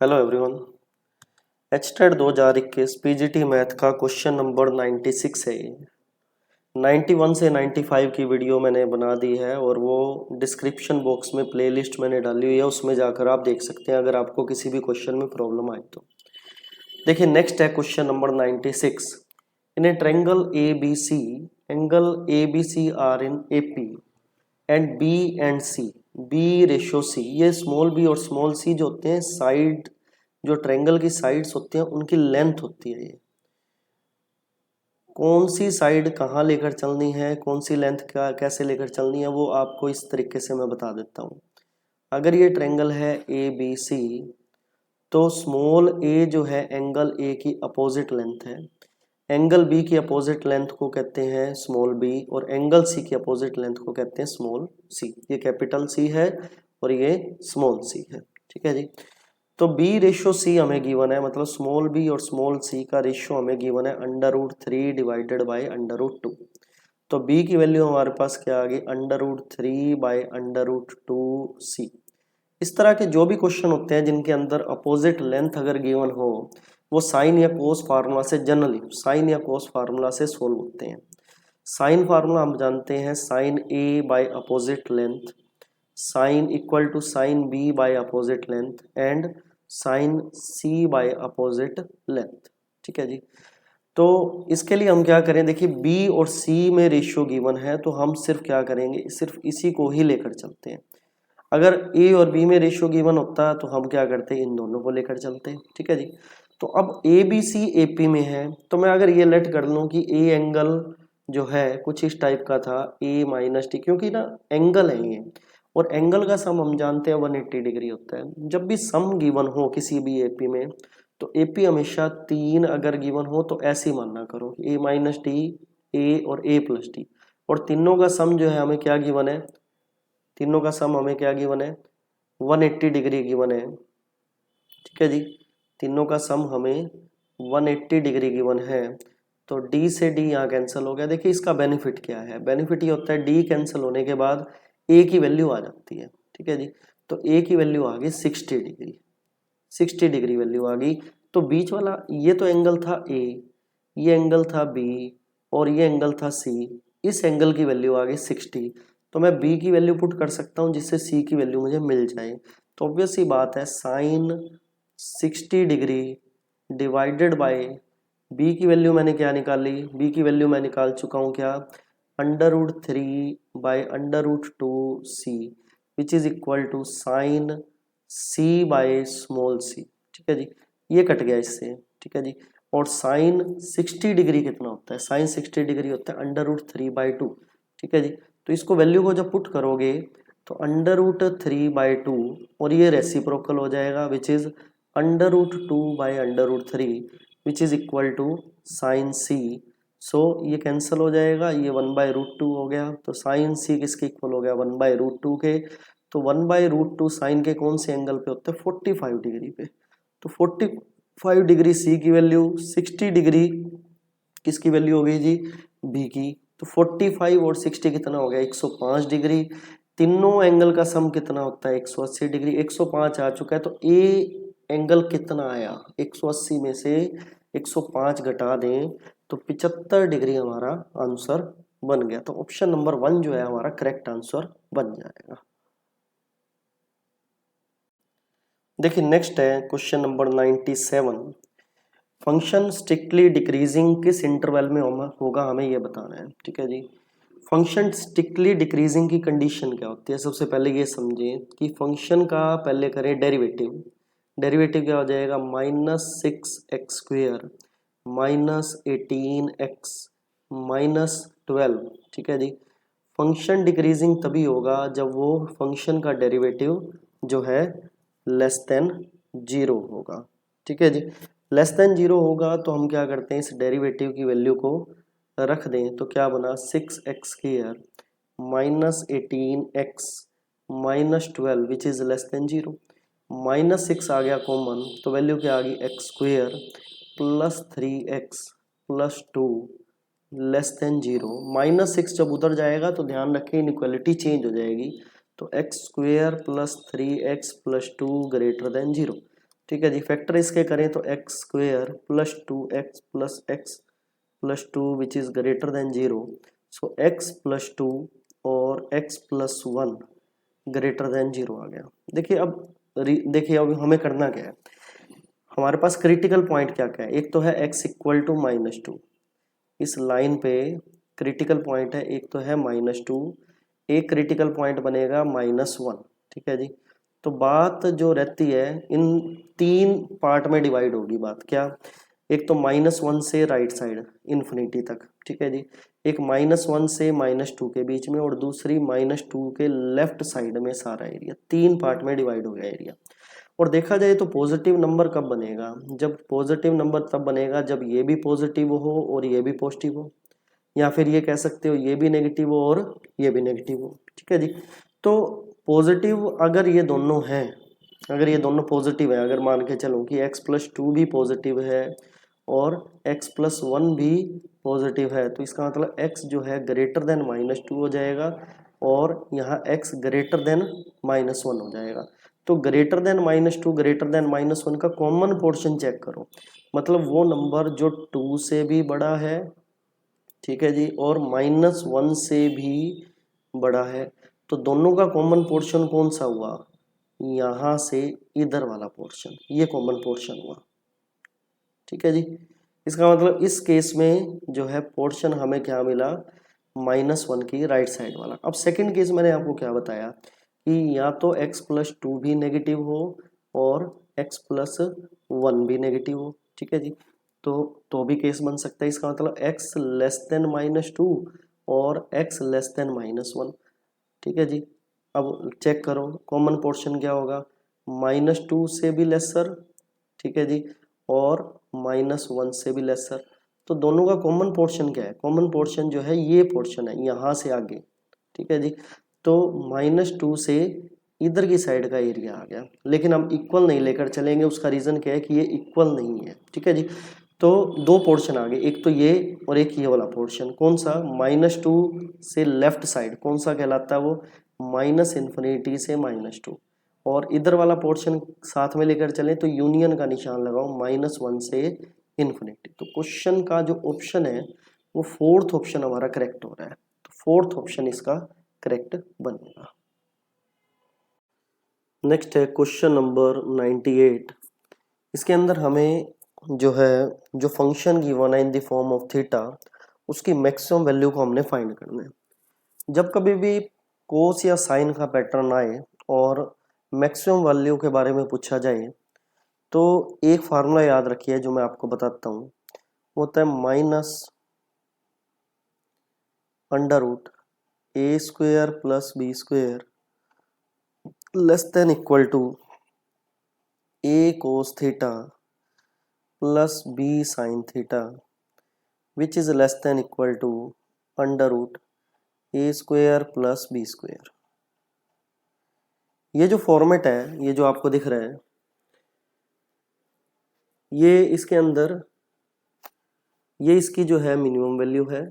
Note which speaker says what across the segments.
Speaker 1: Hello everyone. HTET 2021 PGT math का question number 96 है। ये 91 से 95 की वीडियो मैंने बना दी है और वो डिस्क्रिप्शन बॉक्स में प्लेलिस्ट मैंने डाली हुई है, उसमें जाकर आप देख सकते हैं अगर आपको किसी भी क्वेश्चन में प्रॉब्लम आए तो। देखिए नेक्स्ट है question number 96। In a triangle A B C, angle A B C are in A P and B and C, B ratio C. ये स्मॉल बी और स्मॉल सी जो होते हैं साइड, जो ट्रायंगल की साइड्स होती हैं उनकी लेंथ होती है। ये कौन सी साइड कहाँ लेकर चलनी है, कौन सी लेंथ का कैसे लेकर चलनी है, वो आपको इस तरीके से मैं बता देता हूँ। अगर ये ट्रायंगल है ए बी सी, तो स्मॉल ए जो है एंगल ए की अपोजिट लेंथ है, एंगल बी की अपोजिट लेंथ को कहते हैं स्मॉल बी, और एंगल सी की अपोजिट लेंथ को कहते हैं स्मॉल सी। ये कैपिटल सी है और ये स्मॉल सी है, ठीक है जी। तो बी रेशो सी हमें गिवन है, मतलब स्मॉल बी और स्मॉल सी का रेशो हमें गिवन है √3 डिवाइडेड बाई √2। तो बी की वैल्यू हमारे पास क्या आ गई, √3 बाई √2 सी। इस तरह के जो भी क्वेश्चन होते हैं जिनके अंदर अपोजिट लेंथ अगर गिवन हो, वो साइन या कोस फार्मूला से, जनरली साइन या कोस फार्मूला से सोल्व होते हैं। साइन फार्मूला हम जानते हैं, sine A by opposite length, sine equal to sine B by opposite length and sine C by opposite length, ठीक है जी। तो इसके लिए हम क्या करें, देखिए बी और सी में रेशियो गिवन है, तो हम सिर्फ क्या करेंगे, सिर्फ इसी को ही लेकर चलते हैं। अगर ए और बी में रेशियो गिवन होता तो हम क्या करते, इन दोनों को लेकर चलते, ठीक है जी। तो अब ए बी सी ए पी में है, तो मैं अगर ये लेट कर लूँ कि ए एंगल जो है कुछ इस टाइप का था, ए माइनस टी, क्योंकि ना एंगल है ये, और एंगल का सम हम जानते हैं 180 डिग्री होता है। जब भी सम गिवन हो किसी भी एपी में, तो एपी हमेशा 3 अगर गिवन हो तो ऐसे ही मानना करो कि ए माइनस टी, ए और ए प्लस टी, और तीनों का सम जो है हमें क्या गिवन है, तीनों का सम हमें क्या गिवन है, 180 डिग्री गिवन है, ठीक है जी। तीनों का सम हमें 180 डिग्री गिवन है, तो डी से डी यहाँ कैंसिल हो गया। देखिए इसका बेनिफिट क्या है, बेनिफिट ये होता है डी कैंसिल होने के बाद ए की वैल्यू आ जाती है, ठीक है जी। तो ए की वैल्यू आ गई 60 डिग्री, 60 डिग्री वैल्यू आ गई। तो बीच वाला ये तो एंगल था ए, ये एंगल था बी और ये एंगल था सी, इस एंगल की वैल्यू आ गई 60। तो मैं बी की वैल्यू पुट कर सकता हूँ जिससे सी की वैल्यू मुझे मिल जाए। तो ऑब्वियस सी बात है, sine 60 degree divided by B की वैल्यू मैंने क्या निकाली, बी की वैल्यू मैं निकाल चुका हूँ क्या, √3 by √2 C, which is equal to sine C by small C, ठीक है जी। ये कट गया इससे, ठीक है जी। और साइन 60 डिग्री कितना होता है, साइन 60 डिग्री होता है √3/2, ठीक है जी। तो इसको वैल्यू को जब पुट करोगे तो √3/2 और ये रेसिप्रोकल हो जाएगा, which is √2/√3 which is equal to sine C. So ये कैंसिल हो जाएगा, ये 1/√2 हो गया, तो साइन सी किसके इक्वल हो गया, 1/√2 के। तो 1/√2 साइन के कौन से एंगल पे होते हैं, 45 डिग्री पे। तो 45 डिग्री सी की वैल्यू, 60 डिग्री किसकी वैल्यू हो गई जी, बी की। तो 45 और 60 कितना हो गया, 105 डिग्री। तीनों एंगल का सम कितना होता है, 180 डिग्री। 105 आ चुका है, तो ए एंगल कितना आया, 180 में से 105 घटा दें तो 75 डिग्री हमारा आंसर बन गया। तो ऑप्शन नंबर 1 जो है हमारा करेक्ट आंसर बन जाएगा। देखिए नेक्स्ट है question number 97। Function strictly decreasing किस इंटरवल में होगा, हमें ये बताना है, ठीक है जी। फंक्शन स्ट्रिक्टली डिक्रीजिंग की कंडीशन क्या होती है, सबसे पहले ये समझें कि फंक्शन का पहले करें डेरिवेटिव। डेरिवेटिव क्या हो जाएगा, -6x² -18x -12, ठीक है जी। फंक्शन डिक्रीजिंग तभी होगा जब वो फंक्शन का डेरिवेटिव जो है लेस देन 0 होगा, ठीक है जी। लेस देन 0 होगा तो हम क्या करते हैं, इस डेरिवेटिव की वैल्यू को रख दें, तो क्या बना, 6x² -18x -12 which is less then 0। -6 आ गया कॉमन, तो वैल्यू क्या आ गई, x² +3x +2 लेस देन 0। -6 जब उधर जाएगा तो ध्यान रखें इनइक्वालिटी चेंज हो जाएगी, तो x² +3x +2 ग्रेटर देन 0। ठीक है जी। फैक्टर इसके करें तो x square plus 2x plus x plus 2 which is greater than 0, so x plus 2 और x प्लस 1 ग्रेटर देन 0 आ गया। देखिए अब हमें करना क्या है, हमारे पास क्रिटिकल पॉइंट क्या क्या है, एक तो है x इक्वल टू -2, इस लाइन पे क्रिटिकल पॉइंट है, एक तो है -2, एक क्रिटिकल पॉइंट बनेगा -1, ठीक है जी। तो बात जो रहती है इन तीन पार्ट में डिवाइड होगी बात, क्या, एक तो -1 से राइट साइड इन्फिनिटी तक, ठीक है जी, एक -1 से -2 के बीच में, और दूसरी -2 के लेफ्ट साइड में सारा एरिया, तीन पार्ट में डिवाइड हो गया एरिया। और देखा जाए तो पॉजिटिव नंबर कब बनेगा, जब पॉजिटिव नंबर तब बनेगा जब ये भी पॉजिटिव हो और ये भी पॉजिटिव हो, या फिर ये कह सकते हो ये भी नेगेटिव हो और ये भी नेगेटिव हो, ठीक है जी। तो पॉजिटिव अगर ये दोनों हैं, अगर ये दोनों पॉजिटिव है, अगर मान के चलो कि x प्लस 2 भी पॉजिटिव है और x प्लस 1 भी पॉजिटिव है, तो इसका मतलब x जो है ग्रेटर देन -2 हो जाएगा और यहाँ x ग्रेटर देन -1 हो जाएगा। तो ग्रेटर देन -2 ग्रेटर देन -1 का कॉमन पोर्शन चेक करो, मतलब वो नंबर जो 2 से भी बड़ा है, ठीक है जी, और -1 से भी बड़ा है, तो दोनों का कॉमन पोर्शन कौन सा हुआ, यहाँ से इधर वाला पोर्शन, ये कॉमन पोर्शन हुआ, ठीक है जी। इसका मतलब इस केस में जो है पोर्शन हमें क्या मिला, -1 की राइट साइड वाला। अब सेकंड केस मैंने आपको क्या बताया कि या तो x प्लस 2 भी नेगेटिव हो और x प्लस 1 भी नेगेटिव हो, ठीक है जी। तो भी केस बन सकता है, इसका मतलब x लेस देन -2 और x लेस देन -1, ठीक है जी। अब चेक करो कॉमन पोर्शन क्या होगा, -2 से भी लेसर, ठीक है जी, और -1 से भी लेसर। तो दोनों का कॉमन पोर्शन क्या है, कॉमन पोर्शन जो है ये पोर्शन है यहाँ से आगे, ठीक है जी। तो -2 से इधर की साइड का एरिया आ गया, लेकिन हम इक्वल नहीं लेकर चलेंगे, उसका रीज़न क्या है कि ये इक्वल नहीं है, ठीक है जी। तो दो पोर्शन आ गए, एक तो ये और एक ये वाला पोर्शन, कौन सा, -2 से लेफ्ट साइड कौन सा कहलाता है वो, -∞ से -2, और इधर वाला पोर्शन साथ में लेकर चलें तो यूनियन का निशान लगाओ -1 से इन्फिनिटी। तो क्वेश्चन का जो ऑप्शन है वो फोर्थ ऑप्शन हमारा करेक्ट हो रहा है, तो फोर्थ ऑप्शन इसका करेक्ट बनेगा। नेक्स्ट है क्वेश्चन नंबर 98। इसके अंदर हमें जो है जो फंक्शन गिवन है in the form of theta, उसकी मैक्सिमम वैल्यू को हमने फाइंड करना है। जब कभी भी कोस या साइन का पैटर्न आए और मैक्सिमम वैल्यू के बारे में पूछा जाए तो एक फार्मूला याद रखिए जो मैं आपको बताता हूँ, वो होता है -√a² plus b² less than equal to a cos theta plus b sin theta which is less than equal to √a² plus b²। ये जो फॉर्मेट है, ये जो आपको दिख रहा है, ये इसके अंदर ये इसकी जो है मिनिमम वैल्यू है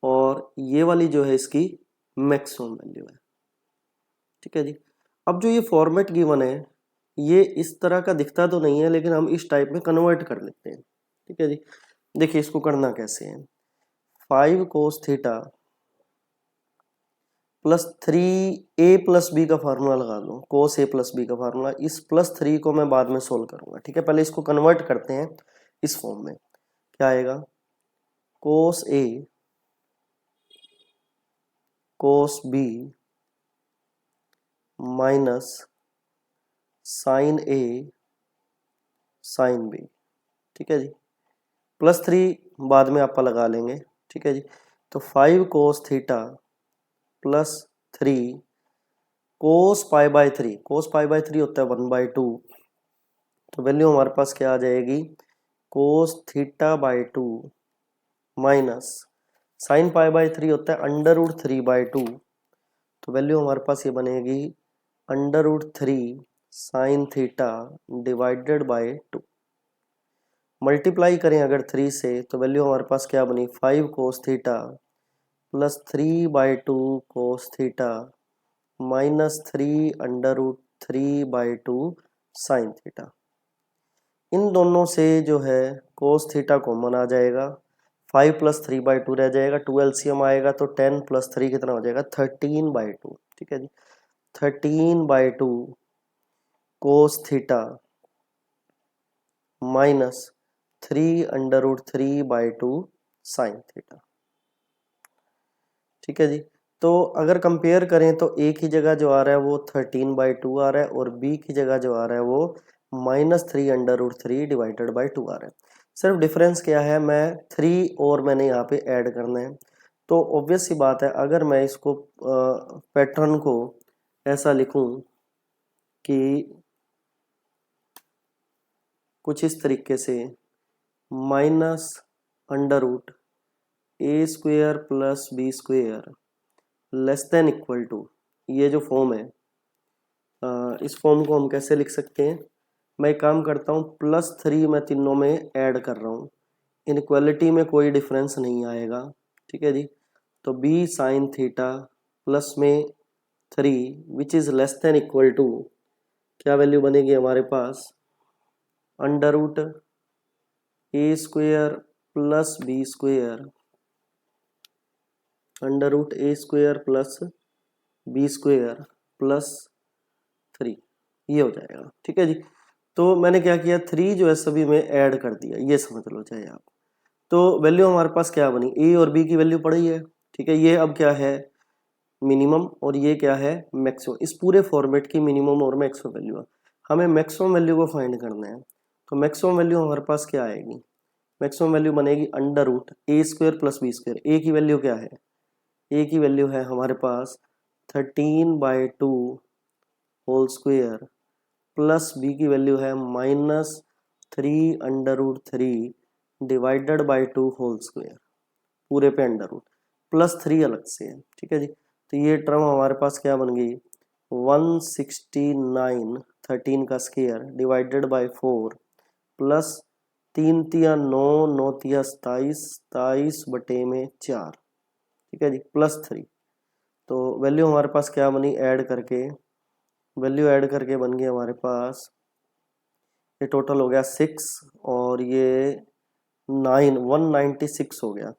Speaker 1: और ये वाली जो है इसकी मैक्सिमम वैल्यू है, ठीक है जी। अब जो ये फॉर्मेट गिवन है ये इस तरह का दिखता तो नहीं है, लेकिन हम इस टाइप में कन्वर्ट कर लेते हैं, ठीक है जी। देखिए इसको करना कैसे है, 5 cos theta plus 3a plus b का फार्मूला लगा दो, cos a प्लस बी का फार्मूला, इस +3 को मैं बाद में सोल्व करूंगा, ठीक है। पहले इसको कन्वर्ट करते हैं इस फॉर्म में, क्या आएगा, cos a cos b minus sine a sine b, ठीक है जी। +3 बाद में आप लगा लेंगे, ठीक है जी। तो 5 cos theta plus 3 cos π/3, cos π/3 होता है 1/2, तो वैल्यू हमारे पास क्या आ जाएगी, cos θ/2 माइनस साइन π/3 होता है √3/2, तो वैल्यू हमारे पास ये बनेगी √3 sine theta divided by 2। Multiply करें अगर 3 से तो वैल्यू हमारे पास क्या बनी, 5 cos theta plus 3/2 cos theta minus 3 √3/2 sine theta. इन दोनों से जो है कोस थीटा कॉमन आ जाएगा, 5 + 3/2 रह जाएगा, 2 एलसीएम आएगा तो 10 + 3 कितना हो जाएगा 13/2। ठीक है जी, 13/2 cos theta minus 3√3/2 sine theta. ठीक है जी, तो अगर कंपेयर करें तो ए की जगह जो आ रहा है वो 13/2 आ रहा है और बी की जगह जो आ रहा है वो -3√3/2 आ रहा है। सिर्फ डिफरेंस क्या है, मैं 3 और मैंने यहाँ पे ऐड करना है। तो ऑब्वियस सी बात है, अगर मैं इसको पैटर्न को ऐसा लिखूं कि कुछ इस तरीके से -√a² + b² less than equal to, ये जो फॉर्म है इस फॉर्म को हम कैसे लिख सकते हैं। मैं एक काम करता हूँ, +3 मैं तीनों में ऐड कर रहा हूँ, इनइक्वालिटी में कोई डिफरेंस नहीं आएगा। ठीक है जी, तो b साइन थीटा प्लस में 3 which is less than equal to, क्या वैल्यू बनेगी हमारे पास, √a² + b² √a² + b² +3, ये हो जाएगा। ठीक है जी, तो मैंने क्या किया, 3 जो है सभी में ऐड कर दिया, ये समझ लो चाहे आप। तो वैल्यू हमारे पास क्या बनी, ए और बी की वैल्यू पड़ी है। ठीक है, ये अब क्या है मिनिमम और ये क्या है मैक्सिमम, इस पूरे फॉर्मेट की मिनिमम और मैक्सिमम वैल्यू है। हमें मैक्सिमम वैल्यू को फाइंड करना है, तो मैक्सिमम वैल्यू हमारे पास क्या आएगी, मैक्सिमम वैल्यू बनेगी √a² + b²। ए की वैल्यू क्या है, ए की वैल्यू है हमारे पास 13/2 होल स्क्वायर प्लस बी की वैल्यू है -3√3/2 होल स्क्वायर, पूरे पे अंडर रूट, +3 अलग से है। ठीक है जी, तो ये टर्म हमारे पास क्या बन गई 169 13 का स्क्वायर /4 प्लस 3 तिया 9 9 तिया 27 27/4। ठीक है जी, +3। तो वैल्यू हमारे पास क्या बनी, ऐड करके वैल्यू ऐड करके बन गई हमारे पास, ये टोटल हो गया 6 और ये 9 196 हो गया,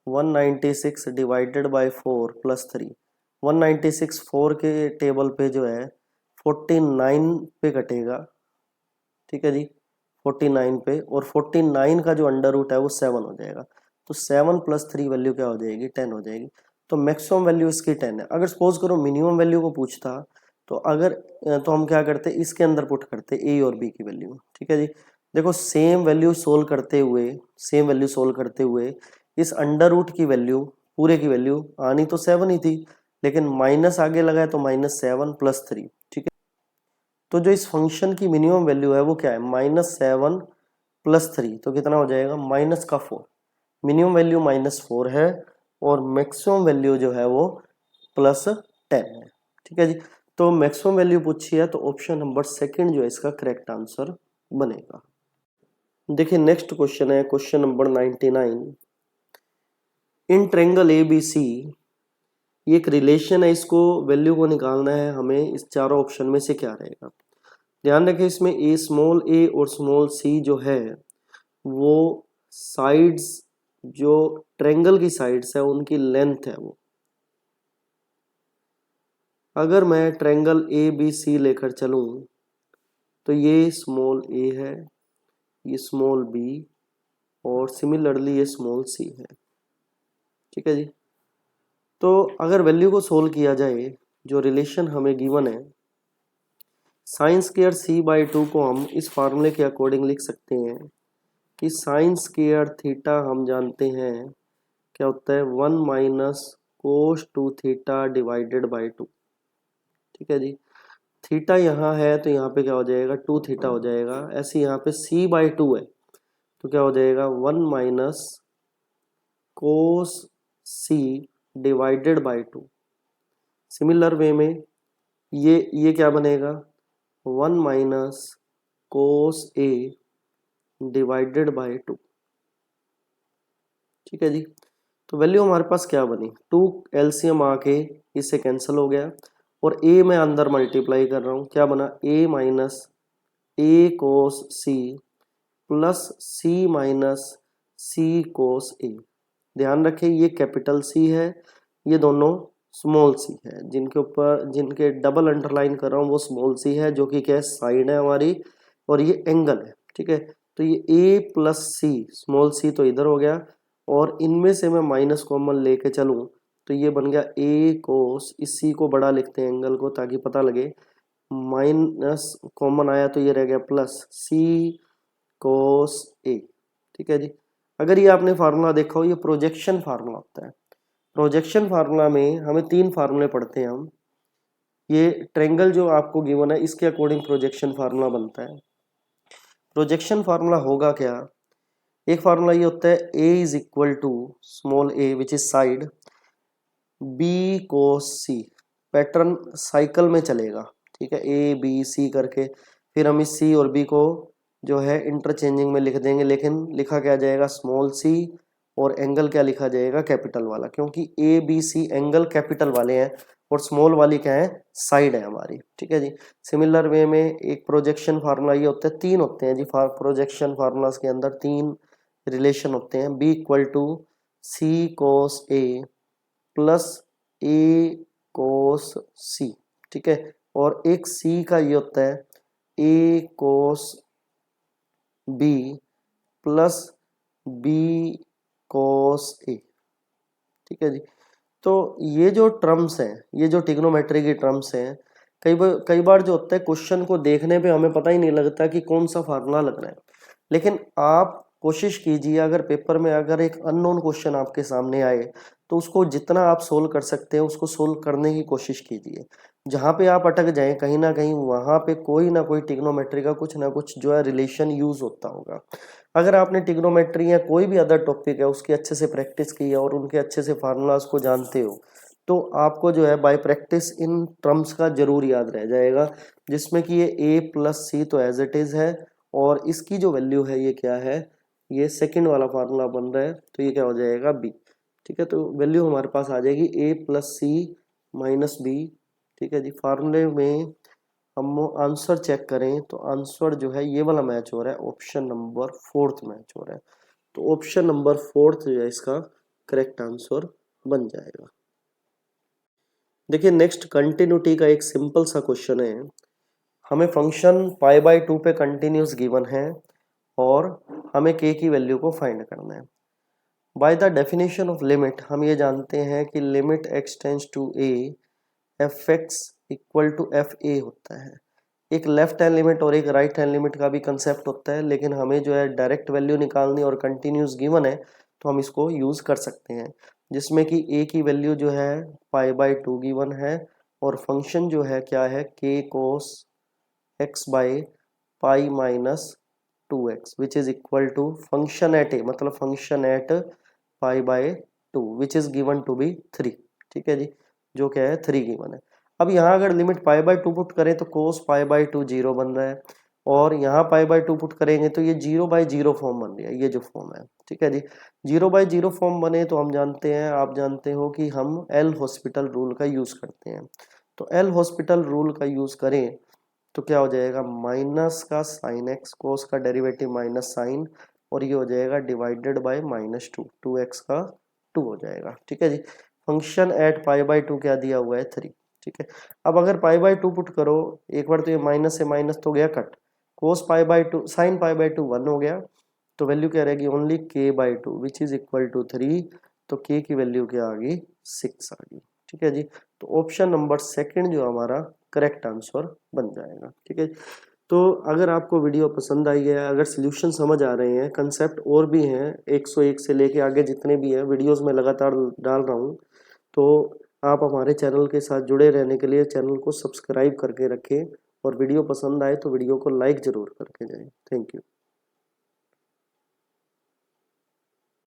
Speaker 1: 196 /4 +3, 196 4 के टेबल पे जो है 49 पे कटेगा। ठीक है जी, 49 पे, और 49 का जो अंडर रूट है वो 7 हो जाएगा, तो 7 + 3 वैल्यू क्या हो जाएगी 10 हो जाएगी। तो मैक्सिमम वैल्यू इसकी 10 है। अगर सपोज करो मिनिमम वैल्यू को पूछता तो अगर तो हम क्या करते, इसके अंदर पुट करते ए और बी की वैल्यू। ठीक है जी, देखो सेम वैल्यू सोल्व करते हुए इस अंडर रूट की वैल्यू पूरे की वैल्यू आनी तो 7 ही थी, लेकिन माइनस आगे लगा है तो -7 + 3। ठीक है, तो जो इस फंक्शन की मिनिमम वैल्यू है वो क्या है -7 + 3, तो कितना हो जाएगा -4। मिनिमम वैल्यू -4 है और मैक्सिमम वैल्यू जो है वो +10 है। ठीक है जी, तो मैक्सिमम वैल्यू पूछी है तो ऑप्शन नंबर सेकंड जो है इसका करेक्ट आंसर बनेगा। देखिए नेक्स्ट क्वेश्चन है question number 99। In triangle ABC, ये एक रिलेशन है, इसको वैल्यू को निकालना है हमें, इस चारों ऑप्शन में से क्या रहेगा। ध्यान रखें इसमें a और c जो है वो साइड्स, जो ट्रायंगल की साइड्स है उनकी लेंथ है वो। अगर मैं ट्रायंगल ABC लेकर चलूं तो ये स्मॉल a है, ये स्मॉल b और सिमिलरली ये स्मॉल c है। ठीक है जी, तो अगर वैल्यू को सोल्व किया जाए, जो रिलेशन हमें गिवन है sin² c/2 को हम इस फार्मूले के अकॉर्डिंग लिख सकते हैं कि sin² थीटा हम जानते हैं क्या होता है 1 - cos 2 थीटा /2। ठीक है जी, थीटा यहाँ है तो यहाँ पे क्या हो जाएगा 2 थीटा हो जाएगा, ऐसे यहाँ पे c/2 है तो क्या हो जाएगा 1 - cos c /2। सिमिलर वे में ये क्या बनेगा 1 - cos a /2। ठीक है जी, तो वैल्यू हमारे पास क्या बनी 2 एलसीएम आके इससे कैंसिल हो गया और a मैं अंदर मल्टीप्लाई कर रहा हूँ, क्या बना a A cos C plus C minus C cos A. ध्यान रखें ये कैपिटल सी है, ये दोनों स्मॉल सी है, जिनके डबल अंडरलाइन कर रहा हूँ वो स्मॉल सी है, जो कि क्या है, साइड है हमारी, और ये एंगल है। ठीक है, तो ये ए प्लस सी, स्मॉल सी तो इधर हो गया, और इनमें से मैं माइनस कॉमन लेके चलूँ तो ये बन गया ए कोस, इस सी को बड़ा लिखते हैं एंगल को ताकि पता लगे, माइनस कॉमन आया तो ये रह गया प्लस सी कोस ए। ठीक है जी। अगर ये आपने फार्मूला देखा हो, ये प्रोजेक्शन फार्मूला होता है। प्रोजेक्शन फार्मूला में हमें 3 फार्मूले पढ़ते हैं हम। ये ट्रेंगल जो आपको गिवन है इसके अकॉर्डिंग प्रोजेक्शन फार्मूला बनता है। प्रोजेक्शन फार्मूला होगा क्या, एक फार्मूला ये होता है a is equal to small a which is side, b cos c, pattern cycle में चलेगा। ठीक है, a b c करके, फिर हम इस c और b को जो है इंटरचेंजिंग में लिख देंगे, लेकिन लिखा क्या जाएगा, स्मॉल c, और एंगल क्या लिखा जाएगा, कैपिटल वाला, क्योंकि A B C angle capital वाले हैं और स्मॉल वाली क्या है, साइड है हमारी। ठीक है जी। सिमिलर वे में एक प्रोजेक्शन फार्मूला ये होता है, 3 होते हैं जी प्रोजेक्शन फार्मूलाज के अंदर 3 रिलेशन होते हैं, B equal to C cos A plus A cos C. ठीक है, और एक सी का ये होता है A cos B plus B cos A. ठीक है जी। तो ये जो टर्म्स हैं, ये जो ट्रिग्नोमेट्री की टर्म्स हैं, कई बार जो होता है क्वेश्चन को देखने पे हमें पता ही नहीं लगता कि कौन सा फार्मूला लग रहा है, लेकिन आप कोशिश कीजिए, अगर पेपर में अगर एक अननोन क्वेश्चन आपके सामने आए तो उसको जितना आप सोल्व कर सकते हैं उसको सोल्व करने की कोशिश कीजिए। जहाँ पे आप अटक जाएं कहीं ना कहीं वहाँ पे कोई ना कोई ट्रिग्नोमेट्री का कुछ ना कुछ जो है रिलेशन यूज होता होगा। अगर आपने ट्रिग्नोमेट्री या कोई भी अदर टॉपिक है उसकी अच्छे से प्रैक्टिस की है और उनके अच्छे से फार्मूलाज को जानते हो, तो आपको जो है बाय प्रैक्टिस इन टर्म्स का जरूर याद रह जाएगा, जिसमें कि ये a प्लस सी तो एज इट इज है, और इसकी जो वैल्यू है ये क्या है, ये सेकंड वाला फार्मूला बन रहा है, तो ये क्या हो जाएगा, b। ठीक है, तो वैल्यू हमारे पास आ जाएगी a plus C minus b. ठीक है जी। फार्मूले में हम आंसर चेक करें तो आंसर जो है ये वाला मैच हो रहा है, ऑप्शन नंबर 4th मैच हो रहा है, तो ऑप्शन नंबर 4th जो है इसका करेक्ट आंसर बन जाएगा। देखिए नेक्स्ट कंटिन्यूटी का एक सिंपल सा क्वेश्चन है, हमें फंक्शन पाई बाय 2 पे कंटिन्यूस गिवन है और हमें k की वैल्यू को फाइंड करना है। By the definition of limit हम ये जानते हैं कि limit x tends to a f x equal to f a होता है। एक लेफ्ट हैंड लिमिट और एक राइट हैंड लिमिट का भी कंसेप्ट होता है, लेकिन हमें जो है डायरेक्ट वैल्यू निकालनी और कंटिन्यूस गिवन है तो हम इसको यूज कर सकते हैं, जिसमें कि a की वैल्यू जो है पाई बाय 2 गिवन है और फंक्शन जो है क्या है, k cos x by pi minus 2x which is equal to function at a, मतलब function at pi by 2 which is given to be 3। ठीक है जी, जो क्या है 3 गिवन है। अब यहाँ अगर लिमिट पाई बाय 2 पुट करें तो कोस पाई बाय 2 जीरो बन रहा है, और यहाँ पाई बाय 2 पुट करेंगे तो ये 0/0 फॉर्म बन रहा है, ये जो फॉर्म है। ठीक है जी, 0/0 फॉर्म बने तो हम जानते हैं, आप जानते हो कि हम एल हॉस्पिटल रूल का यूज करते हैं, तो एल हॉस्पिटल रूल का यूज करें तो क्या हो जाएगा, माइनस का साइन एक्स, कोस का डेरिवेटिव माइनस साइन, और ये हो जाएगा डिवाइडेड बाय माइनस 2, 2x का 2 हो जाएगा। ठीक है जी। फंक्शन एट पाई बाय 2 क्या दिया हुआ है, 3। ठीक है, अब अगर पाई बाय 2 पुट करो, एक बार तो ये माइनस से माइनस तो गया कट, cos pi by 2 sine pi by 2 1 हो गया, तो वैल्यू क्या रहेगी, only k/2 which is equal to 3, तो k की वैल्यू क्या आ गई, 6 आ गई। ठीक है जी, तो ऑप्शन नंबर सेकंड जो हमारा करेक्ट आंसर बन जाएगा। ठीक है, तो अगर आपको वीडियो पसंद आई है, अगर सॉल्यूशन समझ आ रहे हैं, कंसेप्ट और भी हैं 101 से लेके आगे जितने भी हैं वीडियोस में लगातार डाल रहा हूँ, तो आप हमारे चैनल के साथ जुड़े रहने के लिए चैनल को सब्सक्राइब करके रखें, और वीडियो पसंद आए तो वीडियो को लाइक ज़रूर करके जाएं। Thank you.